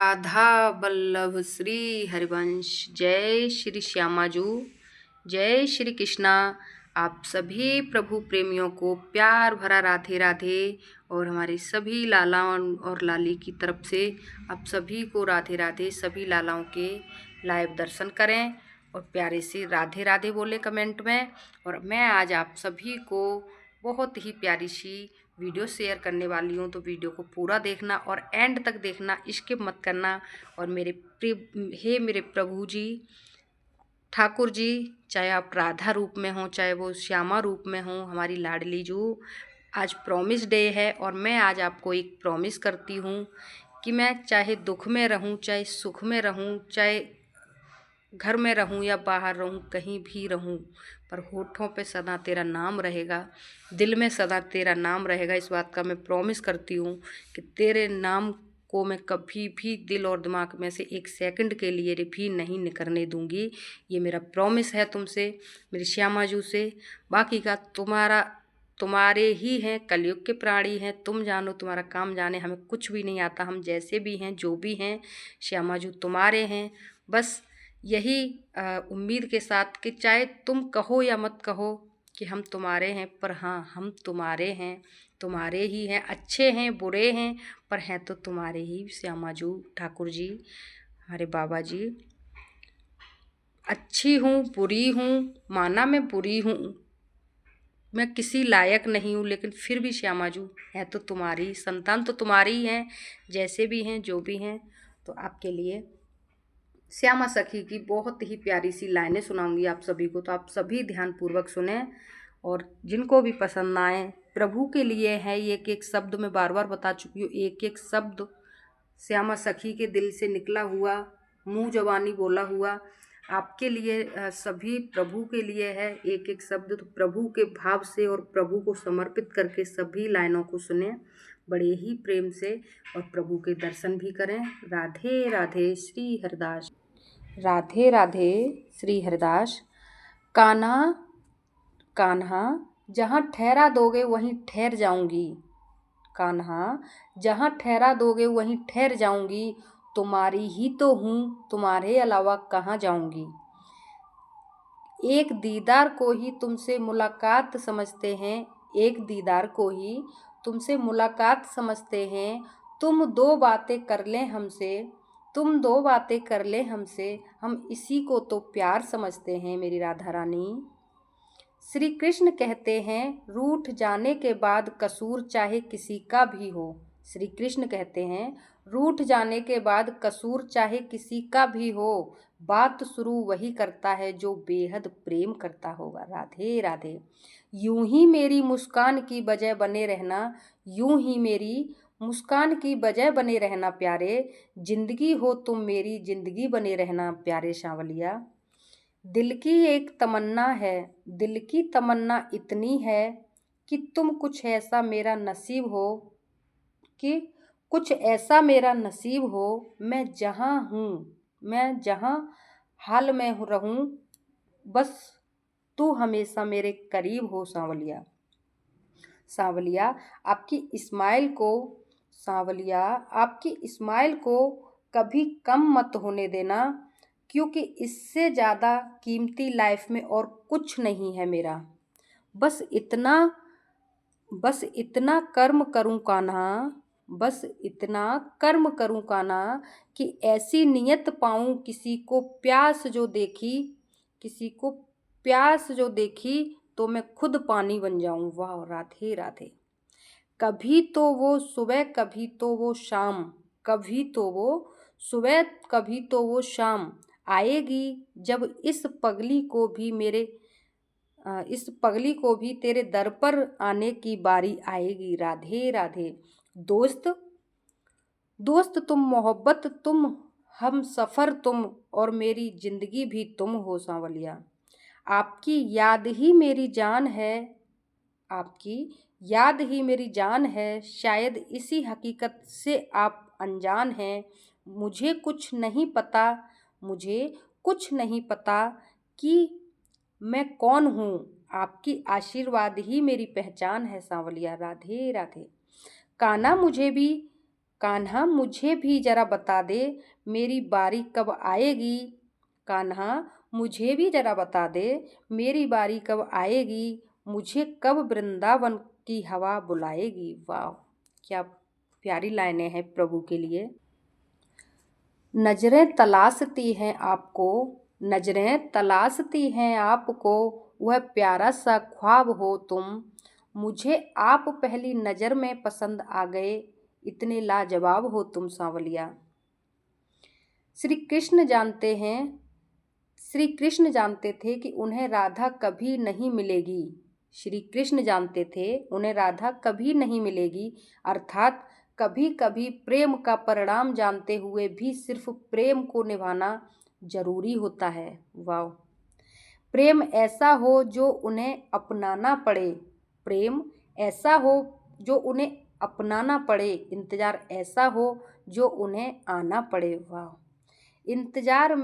राधा वल्लभ श्री हरिवंश। जय श्री श्यामाजू, जय श्री कृष्णा। आप सभी प्रभु प्रेमियों को प्यार भरा राधे राधे। और हमारे सभी लालाओं और लाली की तरफ से आप सभी को राधे राधे। सभी लालाओं के लाइव दर्शन करें और प्यारे से राधे राधे बोले कमेंट में। और मैं आज आप सभी को बहुत ही प्यारी सी वीडियो शेयर करने वाली हूँ, तो वीडियो को पूरा देखना और एंड तक देखना, स्किप मत करना। और मेरे प्रभु जी, ठाकुर जी, चाहे आप राधा रूप में हों चाहे वो श्यामा रूप में हों, हमारी लाडली जू, आज प्रॉमिस डे है और मैं आज आपको एक प्रॉमिस करती हूँ कि मैं चाहे दुख में रहूँ, चाहे सुख में रहूँ, चाहे घर में रहूं या बाहर रहूं, कहीं भी रहूं, पर होठों पे सदा तेरा नाम रहेगा, दिल में सदा तेरा नाम रहेगा। इस बात का मैं प्रॉमिस करती हूँ कि तेरे नाम को मैं कभी भी दिल और दिमाग में से एक सेकंड के लिए भी नहीं निकलने दूंगी। ये मेरा प्रॉमिस है तुमसे, मेरी श्यामाजू से। बाकी का तुम्हारे ही हैं, कलयुग के प्राणी हैं, तुम जानो, तुम्हारा काम जाने, हमें कुछ भी नहीं आता। हम जैसे भी हैं, जो भी हैं, श्यामाजू तुम्हारे हैं। बस यही उम्मीद के साथ कि चाहे तुम कहो या मत कहो कि हम तुम्हारे हैं, पर हाँ, हम तुम्हारे हैं, तुम्हारे ही हैं। अच्छे हैं, बुरे हैं, पर हैं तो तुम्हारे ही। श्यामाजू ठाकुर जी, हमारे बाबा जी, अच्छी हूँ, बुरी हूँ, माना मैं बुरी हूँ, मैं किसी लायक नहीं हूँ, लेकिन फिर भी श्यामाजू है तो तुम्हारी, संतान तो तुम्हारी ही हैं, जैसे भी हैं, जो भी हैं। तो आपके लिए श्यामा सखी की बहुत ही प्यारी सी लाइनें सुनाऊंगी आप सभी को, तो आप सभी ध्यानपूर्वक सुने। और जिनको भी पसंद आए, प्रभु के लिए है ये, एक एक शब्द मैं बार बार बता चुकी हूँ, एक एक शब्द श्यामा सखी के दिल से निकला हुआ, मुँह जबानी बोला हुआ आपके लिए, सभी प्रभु के लिए है एक एक शब्द। तो प्रभु के भाव से और प्रभु को समर्पित करके सभी लाइनों को सुने बड़े ही प्रेम से, और प्रभु के दर्शन भी करें। राधे राधे श्री हरिदास। राधे राधे श्री हरिदास। कान्हा कान्हा, जहाँ ठहरा दोगे वहीं ठहर जाऊंगी। कान्हा, जहाँ ठहरा दोगे वहीं ठहर जाऊंगी। तुम्हारी ही तो हूँ, तुम्हारे अलावा कहाँ जाऊंगी। एक दीदार को ही तुमसे मुलाकात समझते हैं, एक दीदार को ही तुमसे मुलाकात समझते हैं। तुम दो बातें कर लें हमसे, तुम दो बातें कर लें हमसे, हम इसी को तो प्यार समझते हैं। मेरी राधा रानी, श्री कृष्ण कहते हैं, रूठ जाने के बाद कसूर चाहे किसी का भी हो। श्री कृष्ण कहते हैं, रूठ जाने के बाद कसूर चाहे किसी का भी हो, बात शुरू वही करता है जो बेहद प्रेम करता होगा। राधे राधे। यूं ही मेरी मुस्कान की वजह बने रहना, यूं ही मेरी मुस्कान की वजह बने रहना प्यारे। जिंदगी हो तुम मेरी, जिंदगी बने रहना प्यारे सांवलिया। दिल की एक तमन्ना है, दिल की तमन्ना इतनी है कि तुम कुछ ऐसा मेरा नसीब हो, कि कुछ ऐसा मेरा नसीब हो। मैं जहाँ हूँ, मैं जहाँ हाल में रहूँ, बस तू हमेशा मेरे करीब हो सांवलिया। सांवलिया, आपकी इस्माइल को, सांवलिया, आपकी इस्माइल को कभी कम मत होने देना, क्योंकि इससे ज़्यादा कीमती लाइफ में और कुछ नहीं है मेरा। बस इतना बस इतना कर्म करूं कान्हा, बस इतना कर्म करूं कान्हा, कि ऐसी नियत पाऊं किसी को प्यास जो देखी, किसी को प्यास जो देखी तो मैं खुद पानी बन जाऊं। वाह, राधे राधे। कभी तो वो सुबह, कभी तो वो शाम, कभी तो वो सुबह, कभी तो वो शाम आएगी, जब इस पगली को भी तेरे दर पर आने की बारी आएगी। राधे राधे। दोस्त, दोस्त तुम, मोहब्बत तुम, हम सफ़र तुम, और मेरी जिंदगी भी तुम हो सांवलिया। आपकी याद ही मेरी जान है, आपकी याद ही मेरी जान है, शायद इसी हकीकत से आप अनजान हैं। मुझे कुछ नहीं पता, मुझे कुछ नहीं पता कि मैं कौन हूँ, आपकी आशीर्वाद ही मेरी पहचान है सांवलिया। राधे राधे। कान्हा, मुझे भी कान्हा मुझे भी जरा बता दे मेरी बारी कब आएगी। कान्हा मुझे भी जरा बता दे मेरी बारी कब आएगी, मुझे कब वृंदावन की हवा बुलाएगी। वाह, क्या प्यारी लाइनें हैं प्रभु के लिए। नजरें तलाशती हैं आपको, नजरें तलाशती हैं आपको, वह प्यारा सा ख्वाब हो तुम। मुझे आप पहली नज़र में पसंद आ गए, इतने लाजवाब हो तुम सांवलिया। श्री कृष्ण जानते थे कि उन्हें राधा कभी नहीं मिलेगी। श्री कृष्ण जानते थे उन्हें राधा कभी नहीं मिलेगी, अर्थात कभी कभी प्रेम का परिणाम जानते हुए भी सिर्फ प्रेम को निभाना जरूरी होता है। वाह, प्रेम ऐसा हो जो उन्हें अपनाना पड़े, प्रेम ऐसा हो जो उन्हें अपनाना पड़े, इंतजार ऐसा हो जो उन्हें आना पड़े। वाह, इंतजार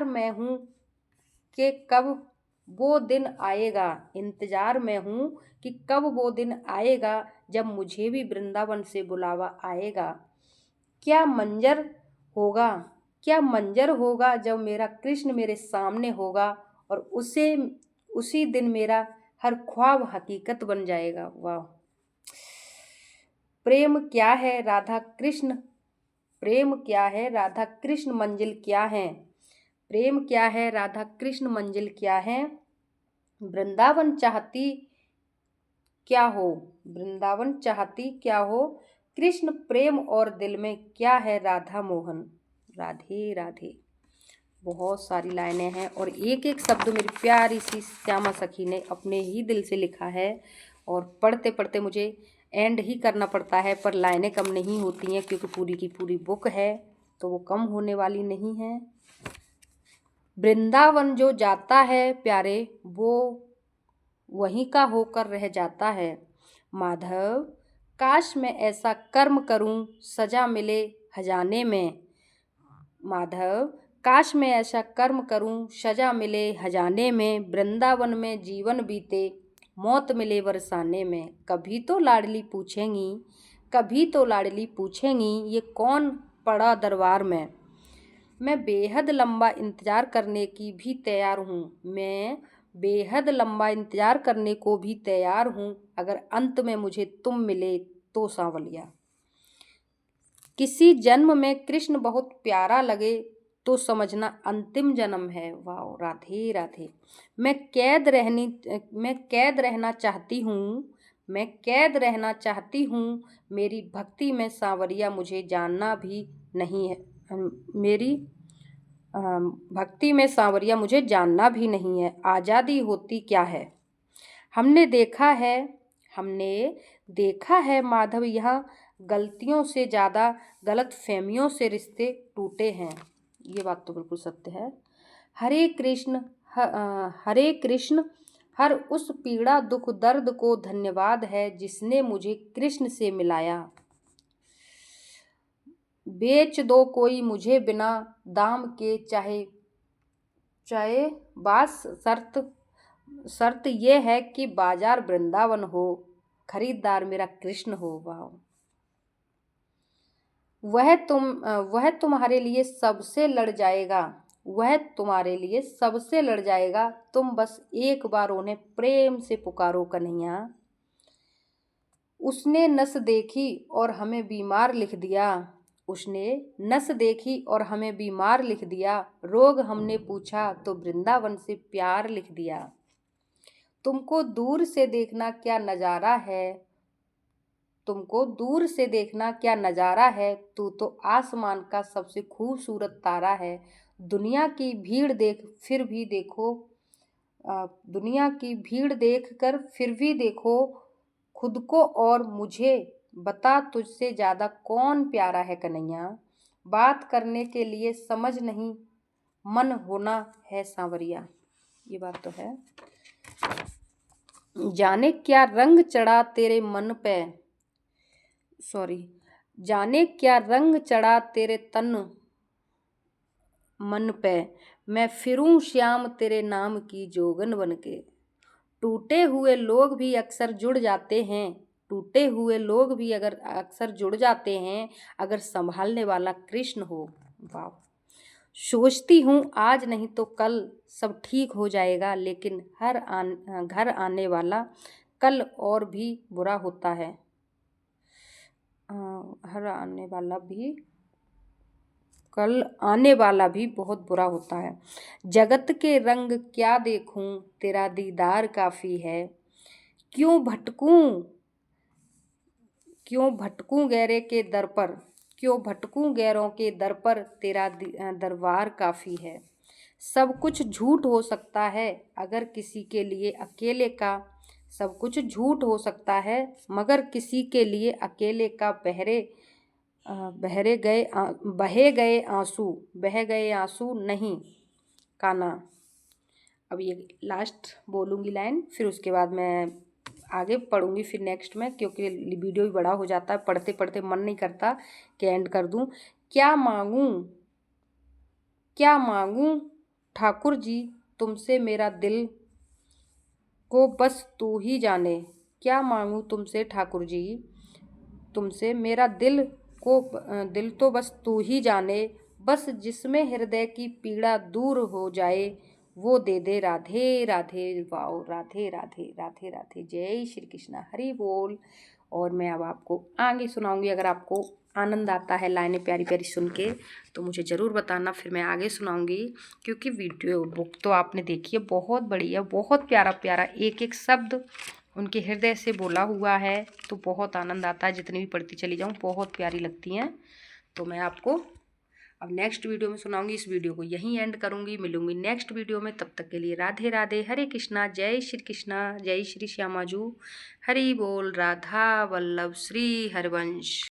में हूँ कि कब वो दिन आएगा, इंतजार में हूँ कि कब वो दिन आएगा जब मुझे भी वृंदावन से बुलावा आएगा। क्या मंजर होगा जब मेरा कृष्ण मेरे सामने होगा और उसी दिन मेरा हर ख्वाब हकीकत बन जाएगा। वाह, प्रेम क्या है राधा कृष्ण मंजिल क्या है, प्रेम क्या है राधा कृष्ण मंजिल क्या है। वृंदावन चाहती क्या हो, कृष्ण प्रेम और दिल में क्या है राधा मोहन। राधे राधे। बहुत सारी लाइनें हैं और एक एक शब्द मेरी प्यारी सी श्यामा सखी ने अपने ही दिल से लिखा है और पढ़ते पढ़ते मुझे एंड ही करना पड़ता है, पर लाइनें कम नहीं होती हैं क्योंकि पूरी की पूरी बुक है तो वो कम होने वाली नहीं है। वृंदावन जो जाता है प्यारे वो वहीं का होकर रह जाता है। माधव काश मैं ऐसा कर्म करूं सजा मिले हजाने में, माधव काश मैं ऐसा कर्म करूं सजा मिले हजाने में, वृंदावन में जीवन बीते मौत मिले बरसाने में। कभी तो लाडली पूछेंगी ये कौन पड़ा दरबार में। मैं बेहद लंबा इंतजार करने की भी तैयार हूँ, अगर अंत में मुझे तुम मिले तो सांवलिया। किसी जन्म में कृष्ण बहुत प्यारा लगे तो समझना अंतिम जन्म है। वाह, राधे राधे। मैं कैद रहना चाहती हूँ, मेरी भक्ति में सांवरिया मुझे जानना भी नहीं है, भक्ति में सांवरिया मुझे जानना भी नहीं है। आज़ादी होती क्या है। हमने देखा है माधव यहाँ गलतियों से ज़्यादा गलतफहमियों से रिश्ते टूटे हैं। ये बात तो बिल्कुल सत्य है। हरे कृष्ण हर उस पीड़ा दुख दर्द को धन्यवाद है जिसने मुझे कृष्ण से मिलाया। बेच दो कोई मुझे बिना दाम के चाहे बास शर्त ये है कि बाजार वृंदावन हो, खरीदार मेरा कृष्ण हो। वाह, वह तुम्हारे लिए सबसे लड़ जाएगा, तुम बस एक बार उन्हें प्रेम से पुकारो कन्हैया। उसने नस देखी और हमें बीमार लिख दिया, रोग हमने पूछा तो वृंदावन से प्यार लिख दिया। तुमको दूर से देखना क्या नजारा है, तू तो आसमान का सबसे खूबसूरत तारा है। दुनिया की भीड़ देखकर फिर भी देखो खुद को और मुझे, बता तुझसे ज्यादा कौन प्यारा है कन्हैया। बात करने के लिए समझ नहीं मन होना है सांवरिया। ये बात तो है। जाने क्या रंग चढ़ा तेरे तन मन पे, मैं फिरूं श्याम तेरे नाम की जोगन बनके। टूटे हुए लोग भी अक्सर जुड़ जाते हैं, टूटे हुए लोग भी अगर अक्सर जुड़ जाते हैं अगर संभालने वाला कृष्ण हो। वाह। सोचती हूँ आज नहीं तो कल सब ठीक हो जाएगा, लेकिन घर आने वाला कल और भी बुरा होता है। हर आने वाला भी कल आने वाला भी बहुत बुरा होता है। जगत के रंग क्या देखूं, तेरा दीदार काफी है। क्यों भटकूं गैरे के दर पर, क्यों भटकूं गैरों के दर पर, तेरा दरबार काफी है। सब कुछ झूठ हो सकता है अगर किसी के लिए अकेले का, सब कुछ झूठ हो सकता है मगर किसी के लिए अकेले का बहे गए आंसू नहीं काना। अब ये लास्ट बोलूँगी लाइन, फिर उसके बाद मैं आगे पढ़ूँगी फिर नेक्स्ट में, क्योंकि वीडियो भी बड़ा हो जाता है, पढ़ते पढ़ते मन नहीं करता कि एंड कर दूँ। क्या मांगूँ ठाकुर जी तुमसे, मेरा दिल को बस तू ही जाने। क्या मांगूँ तुमसे ठाकुर जी तुमसे, मेरा दिल तो बस तू ही जाने। बस जिसमें हृदय की पीड़ा दूर हो जाए वो दे दे। राधे राधे। वाओ, राधे राधे राधे राधे। जय श्री कृष्णा, हरि बोल। और मैं अब आपको आगे सुनाऊंगी। अगर आपको आनंद आता है लाइनें प्यारी प्यारी सुन के तो मुझे ज़रूर बताना, फिर मैं आगे सुनाऊंगी। क्योंकि वीडियो बुक तो आपने देखी है, बहुत बड़ी है, बहुत प्यारा प्यारा एक एक शब्द उनके हृदय से बोला हुआ है, तो बहुत आनंद आता है। जितनी भी पढ़ती चली जाऊँ बहुत प्यारी लगती हैं। तो मैं आपको अब नेक्स्ट वीडियो में सुनाऊंगी। इस वीडियो को यहीं एंड करूंगी, मिलूंगी नेक्स्ट वीडियो में। तब तक के लिए राधे राधे, हरे कृष्णा, जय श्री कृष्णा, जय श्री श्यामाजू, हरि बोल, राधा वल्लभ श्री हरवंश।